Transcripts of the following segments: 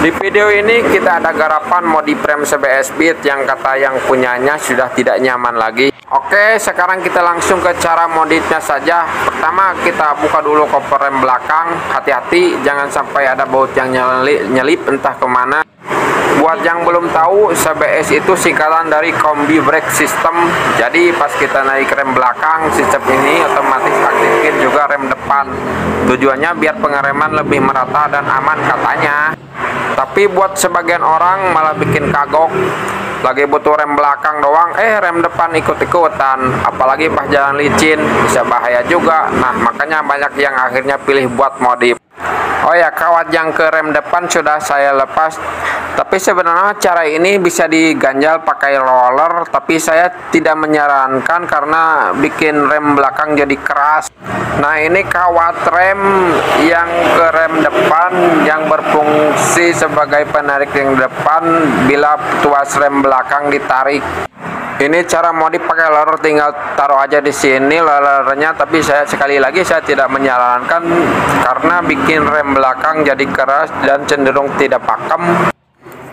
Di video ini kita ada garapan modif rem CBS Beat yang kata yang punyanya sudah tidak nyaman lagi. Oke, sekarang kita langsung ke cara modifnya saja. Pertama kita buka dulu koper rem belakang. Hati-hati jangan sampai ada baut yang nyelip entah kemana. Buat yang belum tahu, CBS itu singkatan dari Combi Brake System. Jadi pas kita naik rem belakang, sistem ini otomatis aktifin juga rem depan. Tujuannya biar pengereman lebih merata dan aman katanya. Tapi buat sebagian orang malah bikin kagok. Lagi butuh rem belakang doang, rem depan ikut-ikutan. Apalagi pas jalan licin, bisa bahaya juga. Nah, makanya banyak yang akhirnya pilih buat modif. Oh ya, kawat yang ke rem depan sudah saya lepas. Tapi sebenarnya cara ini bisa diganjal pakai roller, tapi saya tidak menyarankan karena bikin rem belakang jadi keras. Nah, ini kawat rem yang ke rem depan yang berfungsi sebagai penarik yang depan bila tuas rem belakang ditarik. Ini cara modif pakai roller, tinggal taruh aja di sini rollernya, tapi sekali lagi saya tidak menyarankan karena bikin rem belakang jadi keras dan cenderung tidak pakem.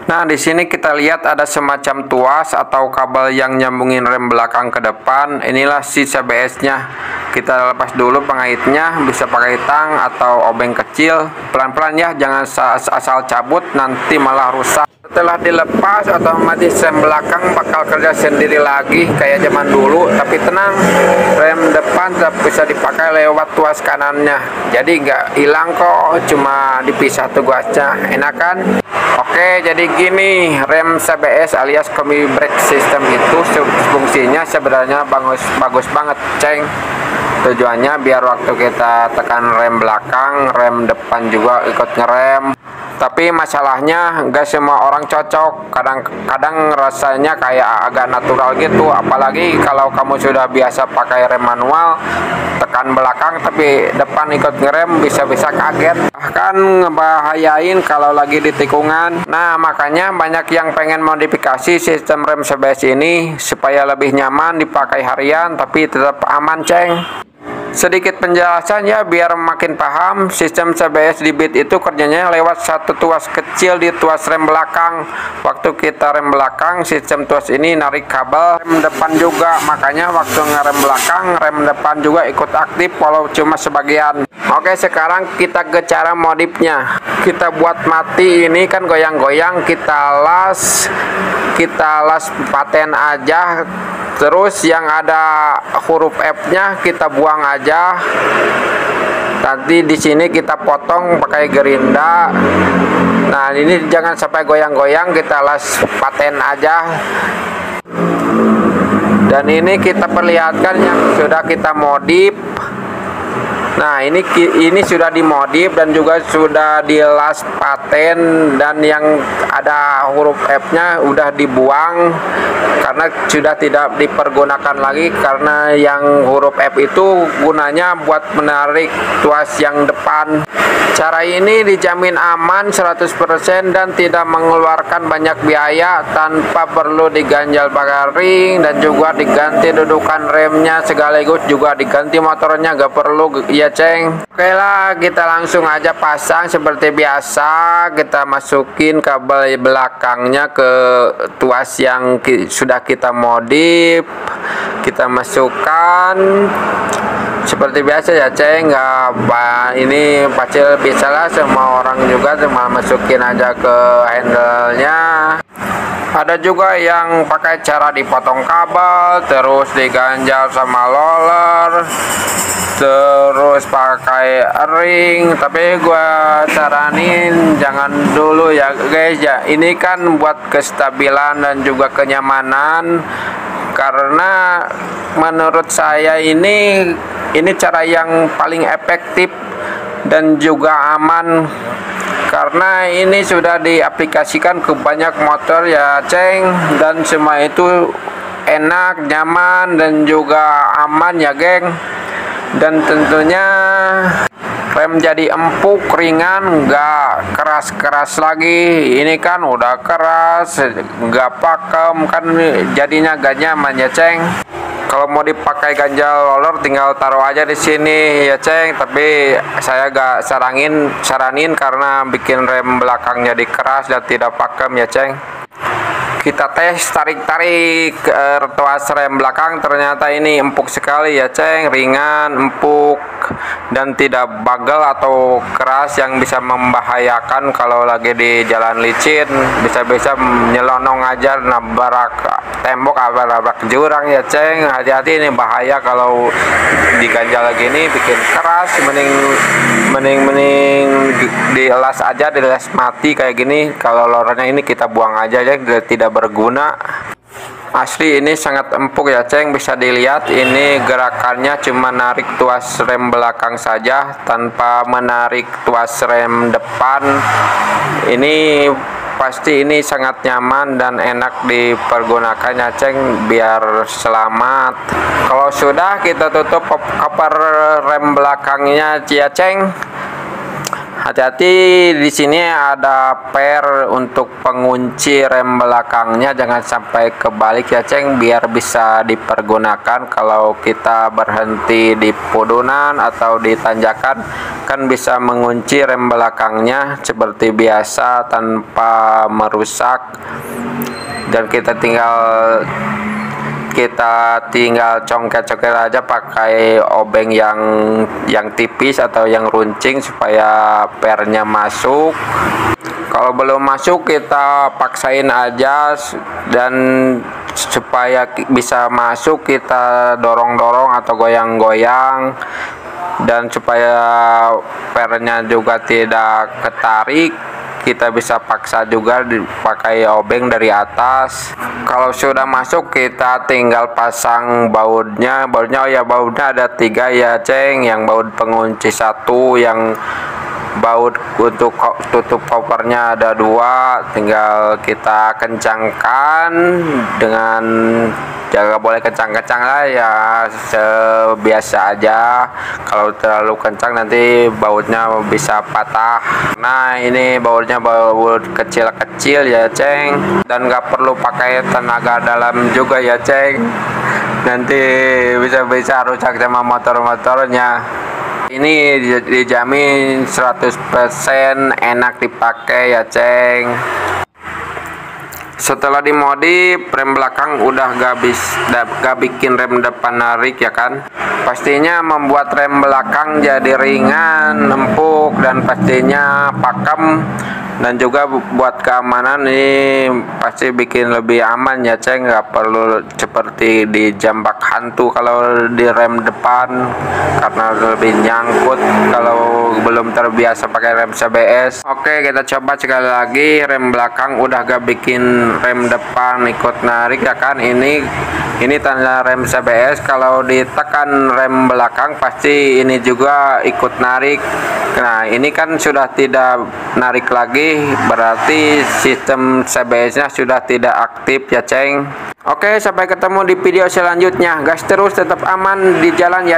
Nah, di sini kita lihat ada semacam tuas atau kabel yang nyambungin rem belakang ke depan. Inilah si CBS-nya. Kita lepas dulu pengaitnya, bisa pakai tang atau obeng kecil. Pelan-pelan ya, jangan asal cabut, nanti malah rusak. Setelah dilepas, otomatis rem belakang bakal kerja sendiri lagi kayak zaman dulu. Tapi tenang, rem depan tetap bisa dipakai lewat tuas kanannya. Jadi nggak hilang kok, cuma dipisah tugasnya. Enak kan? Oke, jadi gini, rem CBS alias Combi Brake System itu fungsinya sebenarnya bagus banget, ceng. Tujuannya biar waktu kita tekan rem belakang, rem depan juga ikut ngerem. Tapi masalahnya nggak semua orang cocok. Kadang-kadang rasanya kayak agak natural gitu. Apalagi kalau kamu sudah biasa pakai rem manual, tekan belakang tapi depan ikut ngerem, bisa-bisa kaget. Bahkan ngebahayain kalau lagi di tikungan. Nah, makanya banyak yang pengen modifikasi sistem rem CBS ini supaya lebih nyaman dipakai harian tapi tetap aman, ceng. Sedikit penjelasan ya biar makin paham. Sistem CBS di Beat itu kerjanya lewat satu tuas kecil di tuas rem belakang. Waktu kita rem belakang, sistem tuas ini narik kabel rem depan juga. Makanya waktu ngerem belakang, rem depan juga ikut aktif walau cuma sebagian. Oke, sekarang kita ke cara modifnya. Kita buat mati ini kan goyang-goyang, kita las paten aja. Terus yang ada huruf F-nya kita buang aja. Nanti di sini kita potong pakai gerinda. Nah, ini jangan sampai goyang-goyang, kita las paten aja. Dan ini kita perlihatkan yang sudah kita modif. Nah, ini sudah dimodif dan juga sudah dilas paten, dan yang ada huruf F-nya udah dibuang karena sudah tidak dipergunakan lagi, karena yang huruf F itu gunanya buat menarik tuas yang depan. Cara ini dijamin aman 100% dan tidak mengeluarkan banyak biaya tanpa perlu diganjal pakai ring dan juga diganti dudukan remnya, sekaligus juga diganti motornya, gak perlu ya, ceng. Oke lah, kita langsung aja pasang seperti biasa. Kita masukin kabel belakangnya ke tuas yang sudah kita modif. Kita masukkan seperti biasa ya, ceng. Ini pasti bisa lah, semua orang juga cuma masukin aja ke handle-nya. Ada juga yang pakai cara dipotong kabel terus diganjal sama roller, terus pakai ring. Tapi gua saranin jangan dulu ya guys ya. Ini kan buat kestabilan dan juga kenyamanan, karena menurut saya ini cara yang paling efektif dan juga aman, karena ini sudah diaplikasikan ke banyak motor ya, ceng. Dan semua itu enak, nyaman, dan juga aman ya, geng. Dan tentunya rem jadi empuk, ringan, nggak keras-keras lagi. Ini kan udah keras, nggak pakem, kan jadinya gak nyaman ya, ceng. Kalau mau dipakai ganjal roller tinggal taruh aja di sini ya ceng, tapi saya gak saranin karena bikin rem belakang jadi keras dan tidak pakem ya ceng. Kita tes tarik-tarik tuas rem belakang, ternyata ini empuk sekali ya ceng, ringan, empuk, dan tidak bagel atau keras yang bisa membahayakan kalau lagi di jalan licin. Bisa-bisa nyelonong aja, nabrak tembok atau nabrak jurang ya ceng. Hati-hati, ini bahaya kalau diganjal gini, bikin keras. Mending dielas aja, dielas mati kayak gini. Kalau lornya ini kita buang aja ya, tidak berguna. Asli ini sangat empuk ya ceng, bisa dilihat ini gerakannya cuma narik tuas rem belakang saja tanpa menarik tuas rem depan. Ini pasti ini sangat nyaman dan enak dipergunakan ya ceng, biar selamat. Kalau sudah, kita tutup cover rem belakangnya ya ceng. Hati-hati, di sini ada per untuk pengunci rem belakangnya, jangan sampai kebalik ya ceng, biar bisa dipergunakan kalau kita berhenti di podonan atau di tanjakan, kan bisa mengunci rem belakangnya seperti biasa tanpa merusak, dan kita tinggal congkel-congkel aja pakai obeng yang tipis atau yang runcing supaya pernya masuk. Kalau belum masuk, kita paksain aja, dan supaya bisa masuk kita dorong-dorong atau goyang-goyang, dan supaya pernya juga tidak ketarik, kita bisa paksa juga dipakai obeng dari atas. Kalau sudah masuk, kita tinggal pasang bautnya. Oh ya, bautnya ada 3 ya ceng, yang baut pengunci 1, yang baut untuk tutup covernya ada 2. Tinggal kita kencangkan dengan, jangan boleh kencang-kencang lah ya, sebiasa aja. Kalau terlalu kencang nanti bautnya bisa patah. Nah, ini bautnya baut kecil-kecil ya ceng, dan nggak perlu pakai tenaga dalam juga ya ceng, nanti bisa rusak sama motor-motornya. Ini dijamin 100% enak dipakai ya ceng. Setelah dimodif, rem belakang udah gak bikin rem depan narik ya kan. Pastinya membuat rem belakang jadi ringan, empuk, dan pastinya pakem. Dan juga buat keamanan ini pasti bikin lebih aman ya ceng, nggak perlu seperti di jambak hantu kalau di rem depan, karena lebih nyangkut kalau belum terbiasa pakai rem CBS. Oke, kita coba sekali lagi. Rem belakang udah gak bikin rem depan ikut narik ya kan. Ini tanda rem CBS, kalau ditekan rem belakang pasti ini juga ikut narik. Nah, ini kan sudah tidak narik lagi, berarti sistem CBS-nya sudah tidak aktif ya ceng. Oke, sampai ketemu di video selanjutnya. Gas terus, tetap aman di jalan ya.